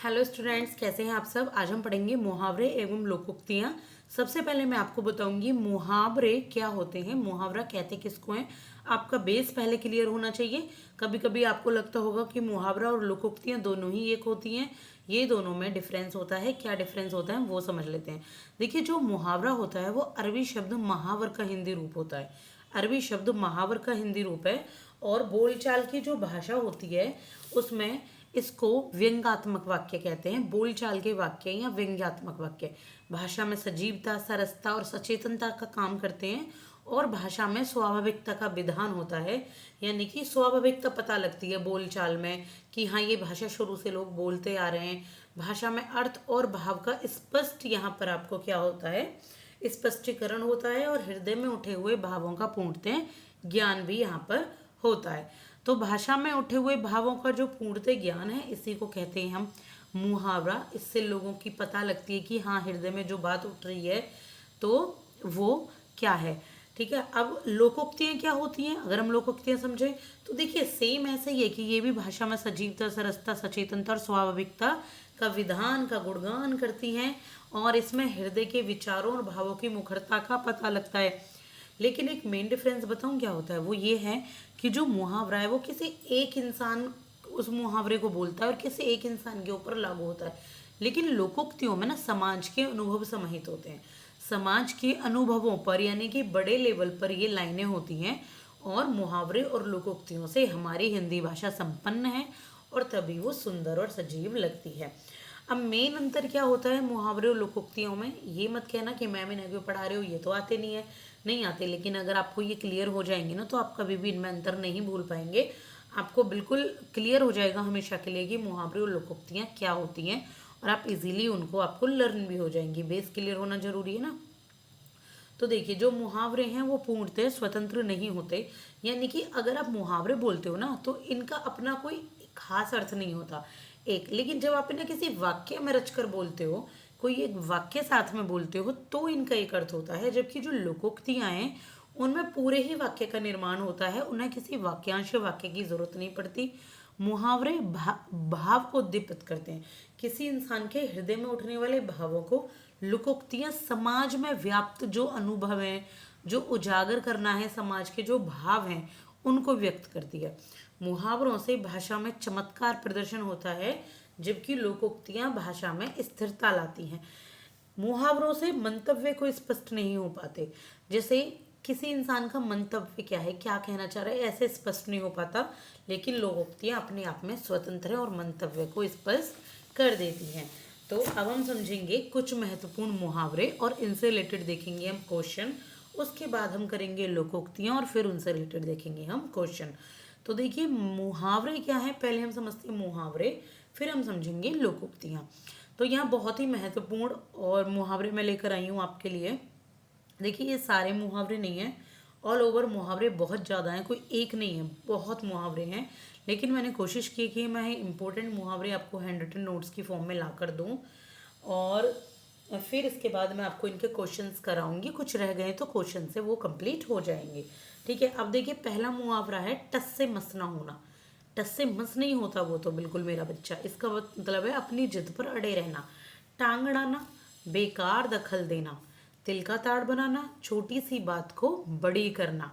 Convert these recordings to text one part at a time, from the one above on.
Hello students, कैसे हैं आप सब। आज हम पढ़ेंगे मुहावरे एवं लोकोक्तियाँ। सबसे पहले मैं आपको बताऊंगी मुहावरे क्या होते हैं, मुहावरा कहते किसको हैं। आपका बेस पहले क्लियर होना चाहिए। कभी कभी आपको लगता होगा कि मुहावरा और लोकोक्तियाँ दोनों ही एक होती हैं, ये दोनों में डिफरेंस होता है। क्या डिफरेंस होता है वो समझ लेते हैं। देखिए, जो मुहावरा होता है वो अरबी शब्द महावर का हिंदी रूप होता है। अरबी शब्द महावर का हिंदी रूप है और बोलचाल की जो भाषा होती है उसमें इसको व्यंग्यात्मक वाक्य कहते हैं। बोलचाल के वाक्य या व्यंग्यात्मक वाक्य भाषा में सजीवता, सरसता और सचेतनता का काम करते हैं और भाषा में स्वाभाविकता का विधान होता है। यानी कि स्वाभाविकता पता लगती है बोलचाल में कि हाँ, ये भाषा शुरू से लोग बोलते आ रहे हैं। भाषा में अर्थ और भाव का स्पष्ट यहाँ पर आपको क्या होता है, स्पष्टीकरण होता है और हृदय में उठे हुए भावों का पूर्णतः ज्ञान भी यहाँ पर होता है। तो भाषा में उठे हुए भावों का जो पूर्णतः ज्ञान है इसी को कहते हैं हम मुहावरा। इससे लोगों की पता लगती है कि हाँ, हृदय में जो बात उठ रही है तो वो क्या है। ठीक है, अब लोकोक्तियाँ क्या होती हैं, अगर हम लोकोक्तियाँ समझें तो देखिए सेम ऐसे ही है कि ये भी भाषा में सजीवता, सरसता, सचेतनता और स्वाभाविकता का विधान का गुणगान करती हैं और इसमें हृदय के विचारों और भावों की मुखरता का पता लगता है। लेकिन एक मेन डिफरेंस बताऊं क्या होता है, वो ये है कि जो मुहावरा है वो किसी एक इंसान उस मुहावरे को बोलता है और किसी एक इंसान के ऊपर लागू होता है। लेकिन लोकोक्तियों में ना समाज के अनुभव समाहित होते हैं। समाज के अनुभवों पर यानी कि बड़े लेवल पर ये लाइनें होती हैं और मुहावरे और लोकोक्तियों से हमारी हिंदी भाषा संपन्न है और तभी वो सुंदर और सजीव लगती है। अब मेन अंतर क्या होता है मुहावरे और लोकोक्तियों में, ये मत कहना कि मैम इन्हें क्यों पढ़ा रहे हो, ये तो आते नहीं है। नहीं आते, लेकिन अगर आपको ये क्लियर हो जाएंगे ना तो आप कभी भी इनमें अंतर नहीं भूल पाएंगे। आपको बिल्कुल क्लियर हो जाएगा हमेशा के लिए कि मुहावरे और लोकोक्तियाँ क्या होती हैं और आप इजीली उनको आपको लर्न भी हो जाएंगी। बेस क्लियर होना जरूरी है ना। तो देखिए, जो मुहावरे हैं वो पूर्णतः स्वतंत्र नहीं होते। यानी कि अगर आप मुहावरे बोलते हो ना तो इनका अपना कोई खास अर्थ नहीं होता एक, लेकिन जब आप इन्हें किसी वाक्य में रचकर बोलते हो, कोई एक वाक्य साथ में बोलते हो तो इनका एक अर्थ होता है। जबकि जो लोकोक्तियाँ हैं उनमें पूरे ही वाक्य का निर्माण होता है, उन्हें किसी वाक्यांश या वाक्य की जरूरत नहीं पड़ती। मुहावरे भाव को उद्दीपित करते हैं, किसी इंसान के हृदय में उठने वाले भावों को। लोकोक्तियाँ समाज में व्याप्त जो अनुभव हैं, जो उजागर करना है समाज के जो भाव हैं उनको व्यक्त करती है। मुहावरों से भाषा में चमत्कार प्रदर्शन होता है जबकि लोकोक्तियाँ भाषा में स्थिरता लाती हैं। मुहावरों से मंतव्य को स्पष्ट नहीं हो पाते। जैसे किसी इंसान का मंतव्य क्या है, क्या कहना चाह रहा है, ऐसे स्पष्ट नहीं हो पाता। लेकिन लोकोक्तियाँ अपने आप में स्वतंत्र है और मंतव्य को स्पष्ट कर देती हैं। तो अब हम समझेंगे कुछ महत्वपूर्ण मुहावरे और इनसे रिलेटेड देखेंगे हम क्वेश्चन। उसके बाद हम करेंगे लोकोक्तियाँ और फिर उनसे रिलेटेड देखेंगे हम क्वेश्चन। तो देखिए, मुहावरे क्या है, पहले हम समझते हैं मुहावरे, फिर हम समझेंगे लोकोक्तियाँ। तो यहाँ बहुत ही महत्वपूर्ण और मुहावरे मैं लेकर आई हूँ आपके लिए। देखिए, ये सारे मुहावरे नहीं हैं, ऑल ओवर मुहावरे बहुत ज़्यादा हैं, कोई एक नहीं है, बहुत मुहावरे हैं। लेकिन मैंने कोशिश की कि मैं इंपॉर्टेंट मुहावरे आपको हैंड रिटन नोट्स की फॉर्म में ला कर दूँ और फिर इसके बाद मैं आपको इनके क्वेश्चंस कराऊंगी। कुछ रह गए तो क्वेश्चन से वो कंप्लीट हो जाएंगे। ठीक है, अब देखिए पहला मुहावरा है टस से मस ना होना। टस से मस नहीं होता वो तो बिल्कुल मेरा बच्चा, इसका मतलब है अपनी जिद पर अड़े रहना। टांग अड़ाना, बेकार दखल देना, तिल का ताड़ बनाना, छोटी सी बात को बड़ी करना।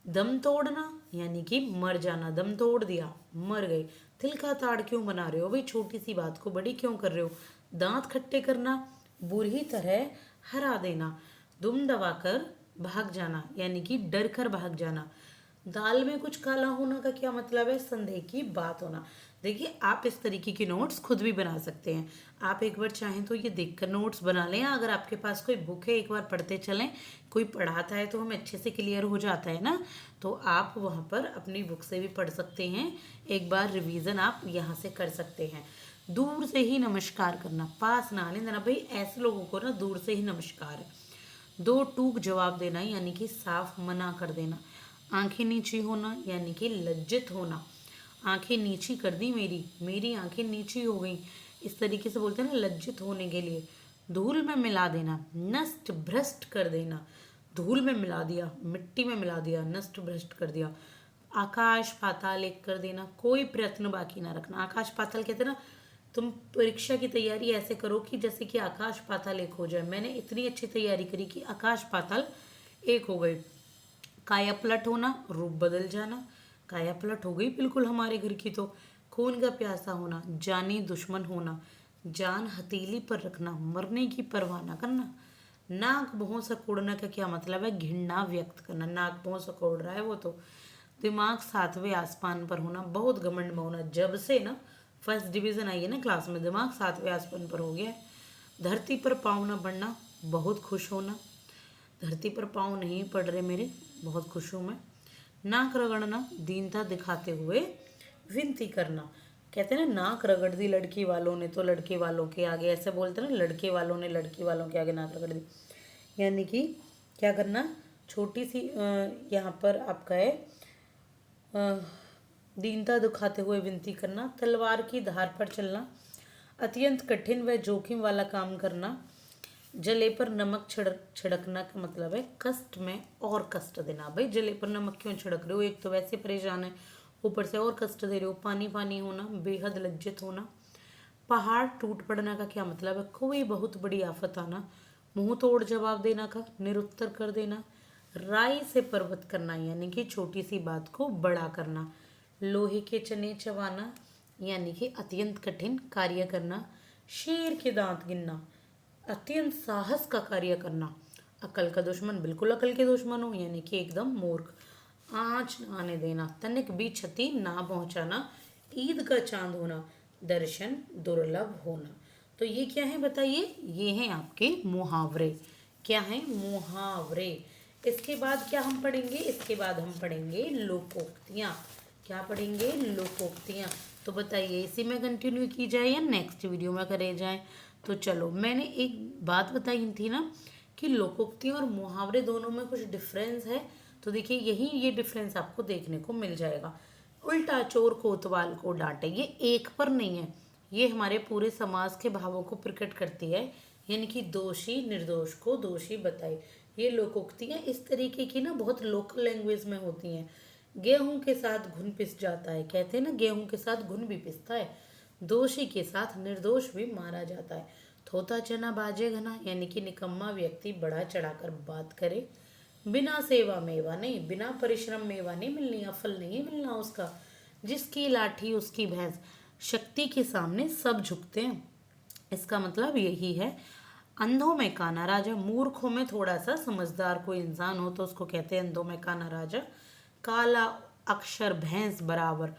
दम तोड़ना यानी कि मर जाना, दम तोड़ दिया, मर गए। तिल का ताड़ क्यों बना रहे हो भाई, छोटी सी बात को बड़ी क्यों कर रहे हो। दांत खट्टे करना, बुरी तरह हरा देना। दुम दबाकर भाग जाना यानी कि डर कर भाग जाना। दाल में कुछ काला होना का क्या मतलब है, संदेह की बात होना। देखिए, आप इस तरीके की नोट्स खुद भी बना सकते हैं। आप एक बार चाहें तो ये देखकर नोट्स बना लें, अगर आपके पास कोई बुक है एक बार पढ़ते चलें। कोई पढ़ाता है तो हमें अच्छे से क्लियर हो जाता है ना, तो आप वहाँ पर अपनी बुक से भी पढ़ सकते हैं। एक बार रिवीजन आप यहाँ से कर सकते हैं। दूर से ही नमस्कार करना, पास ना आने देना। भाई ऐसे लोगों को ना दूर से ही नमस्कार है। दो टूक जवाब देना यानी कि साफ मना कर देना। आंखें नीची होना यानी कि लज्जित होना। आंखें नीची कर दी मेरी, मेरी आंखें नीची हो गई, इस तरीके से बोलते हैं ना लज्जित होने के लिए। धूल में मिला देना, नष्ट भ्रष्ट कर देना। धूल में मिला दिया, मिट्टी में मिला दिया, नष्ट भ्रष्ट कर दिया। आकाश पाताल एक कर देना, कोई प्रयत्न बाकी ना रखना। आकाश पाताल कहते हैं ना, तुम परीक्षा की तैयारी ऐसे करो कि जैसे कि आकाश पाताल एक हो जाए। मैंने इतनी अच्छी तैयारी करी कि आकाश पाताल एक हो गए। काया पलट होना, रूप बदल जाना, काया पलट हो गई बिल्कुल हमारे घर की। तो खून का प्यासा होना, जानी दुश्मन होना, जान हथेली पर रखना, मरने की परवाह ना करना। नाक भौं सकोड़ना का क्या मतलब है? घृणा व्यक्त करना। नाक भौं सकोड़ रहा है वो तो। दिमाग सातवें आसमान पर होना, बहुत घमंड में होना। जब से ना फर्स्ट डिवीजन आई है ना क्लास में, दिमाग सातवें आसमान पर हो गया है। धरती पर पाँव न पड़ना, बहुत खुश होना। धरती पर पाँव नहीं पड़ रहे मेरे, बहुत खुश हूँ मैं। नाक रगड़ना, दीनता दिखाते हुए विनती करना। कहते हैं ना, नाक रगड़ दी लड़की वालों ने तो लड़के वालों के आगे, ऐसे बोलते हैं ना, लड़के वालों ने लड़की वालों के आगे नाक रगड़ दी। यानी कि क्या करना, छोटी सी यहाँ पर आपका है दीनता दिखाते हुए विनती करना। तलवार की धार पर चलना, अत्यंत कठिन व जोखिम वाला काम करना। जले पर नमक छिड़कना का मतलब है कष्ट में और कष्ट देना। भाई जले पर नमक क्यों छिड़क रहे हो, एक तो वैसे परेशान है, ऊपर से और कष्ट दे रहे हो। पानी पानी होना, बेहद लज्जित होना। पहाड़ टूट पड़ना का क्या मतलब है? कोई बहुत बड़ी आफत आना। मुंह तोड़ जवाब देना का, निरुत्तर कर देना। राई से पर्वत करना, यानी कि छोटी सी बात को बड़ा करना। लोहे के चने चबाना, यानी कि अत्यंत कठिन कार्य करना। शेर के दांत गिनना, अत्यंत साहस का कार्य करना। अकल का दुश्मन, बिल्कुल अकल के दुश्मन हो, यानी कि एकदम मूर्ख। आँच न आने देना, तनिक भी क्षति ना पहुंचाना। ईद का चांद होना, दर्शन दुर्लभ होना। तो ये क्या है बताइए? ये हैं आपके मुहावरे। क्या है? मुहावरे। इसके बाद क्या हम पढ़ेंगे? इसके बाद हम पढ़ेंगे लोकोक्तियाँ। क्या पढ़ेंगे? लोकोक्तियाँ। तो बताइए इसी में कंटिन्यू की जाए या नेक्स्ट वीडियो में करे जाए? तो चलो, मैंने एक बात बताई थी ना कि लोकोक्तियाँ और मुहावरे दोनों में कुछ डिफरेंस है। तो देखिए यही ये डिफरेंस आपको देखने को मिल जाएगा। उल्टा चोर कोतवाल को डांटे, ये एक पर नहीं है, ये हमारे पूरे समाज के भावों को प्रकट करती है। यानी कि दोषी निर्दोष को दोषी बताए। ये लोकोक्तियाँ इस तरीके की ना बहुत लोकल लैंग्वेज में होती हैं। गेहूं के साथ घुन पिस जाता है, कहते हैं ना, गेहूं के साथ घुन भी पिसता है। दोषी के साथ निर्दोष भी मारा जाता है। थोथा चना बाजे घना, यानी कि निकम्मा व्यक्ति बढ़ा चढ़ाकर बात करे। बिना सेवा मेवा नहीं, बिना परिश्रम मेवा नहीं मिलनी, फल नहीं मिलना उसका। जिसकी लाठी उसकी भैंस, शक्ति के सामने सब झुकते हैं। इसका मतलब यही है। अंधों में काना राजा, मूर्खों में थोड़ा सा समझदार कोई इंसान हो तो उसको कहते हैं अंधों में काना राजा। काला अक्षर भैंस बराबर,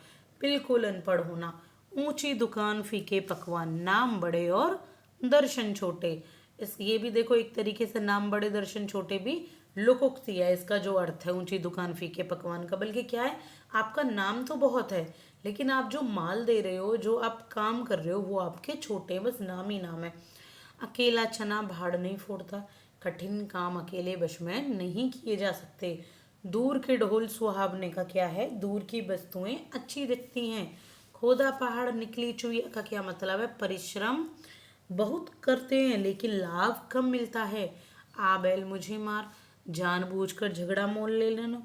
बिल्कुल अनपढ़ होना। ऊंची दुकान फीके पकवान, नाम बड़े और दर्शन छोटे। इस ये भी देखो एक तरीके से नाम बड़े दर्शन छोटे भी लोकोक्ति है। इसका जो अर्थ है ऊंची दुकान फीके पकवान का, बल्कि क्या है, आपका नाम तो बहुत है लेकिन आप जो माल दे रहे हो, जो आप काम कर रहे हो, वो आपके छोटे, बस नाम ही नाम है। अकेला चना भाड़ नहीं फोड़ता, कठिन काम अकेले वश में नहीं किए जा सकते। दूर के ढोल सुहावने का क्या है? दूर की वस्तुएं अच्छी दिखती हैं। खोदा पहाड़ निकली चुईया का क्या मतलब है? परिश्रम बहुत करते हैं लेकिन लाभ कम मिलता है। आ बैल मुझे मार, जानबूझकर झगड़ा मोल ले लेना।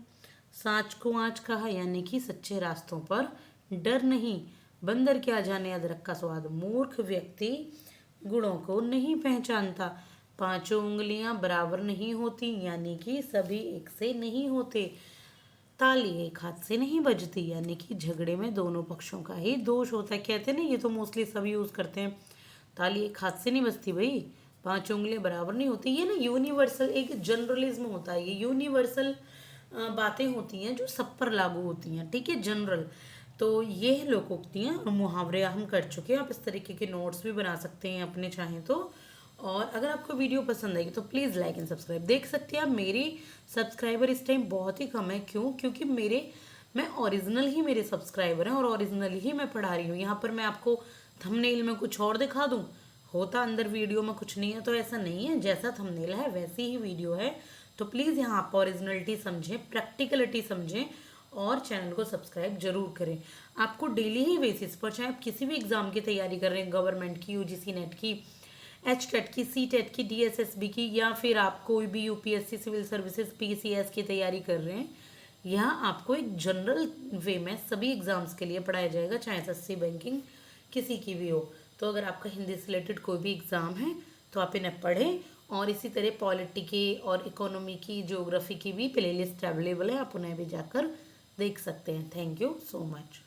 सांच को आँच कहा, यानी कि सच्चे रास्तों पर डर नहीं। बंदर क्या जाने अदरक का स्वाद, मूर्ख व्यक्ति गुणों को नहीं पहचानता। पांचों उंगलियां बराबर नहीं होती, यानी कि सभी एक से नहीं होते। ताली एक हाथ से नहीं बजती, यानी कि झगड़े में दोनों पक्षों का ही दोष होता है। कहते हैं ना, ये तो मोस्टली सभी यूज करते हैं, ताली एक हाथ से नहीं बजती भाई, पांच उंगलियां बराबर नहीं होती। ये ना यूनिवर्सल एक जनरलिज्म होता है, ये यूनिवर्सल बातें होती हैं जो सब पर लागू होती हैं, ठीक है, जनरल। तो ये है लोकोक्तियाँ और मुहावरे हम कर चुके हैं। आप इस तरीके के नोट्स भी बना सकते हैं अपने चाहें तो। और अगर आपको वीडियो पसंद आएगी तो प्लीज़ लाइक एंड सब्सक्राइब। देख सकते हैं आप, मेरी सब्सक्राइबर इस टाइम बहुत ही कम है। क्यों? क्योंकि मैं ओरिजिनल ही मेरे सब्सक्राइबर हैं और ओरिजिनल ही मैं पढ़ा रही हूँ। यहाँ पर मैं आपको थंबनेल में कुछ और दिखा दूँ, होता अंदर वीडियो में कुछ नहीं है, तो ऐसा नहीं है। जैसा थंबनेल है वैसी ही वीडियो है। तो प्लीज़ यहाँ आप ओरिजिनलिटी समझें, प्रैक्टिकलिटी समझें और चैनल को सब्सक्राइब जरूर करें। आपको डेली ही बेसिस पर, चाहे आप किसी भी एग्ज़ाम की तैयारी कर रहे हैं, गवर्नमेंट की, यूजीसी नेट की, एच टेट की, सी टेट की, डीएसएसबी की, या फिर आप कोई भी यूपीएससी सिविल सर्विसेज पीसीएस की तैयारी कर रहे हैं, यहाँ आपको एक जनरल वे में सभी एग्जाम्स के लिए पढ़ाया जाएगा, चाहे एसएससी बैंकिंग किसी की भी हो। तो अगर आपका हिंदी से रिलेटेड कोई भी एग्ज़ाम है तो आप इन्हें पढ़ें। और इसी तरह पॉलिटी की और इकोनॉमी की, ज्योग्राफी की भी प्लेलिस्ट अवेलेबल है, आप उन्हें भी जाकर देख सकते हैं। Thank you so much.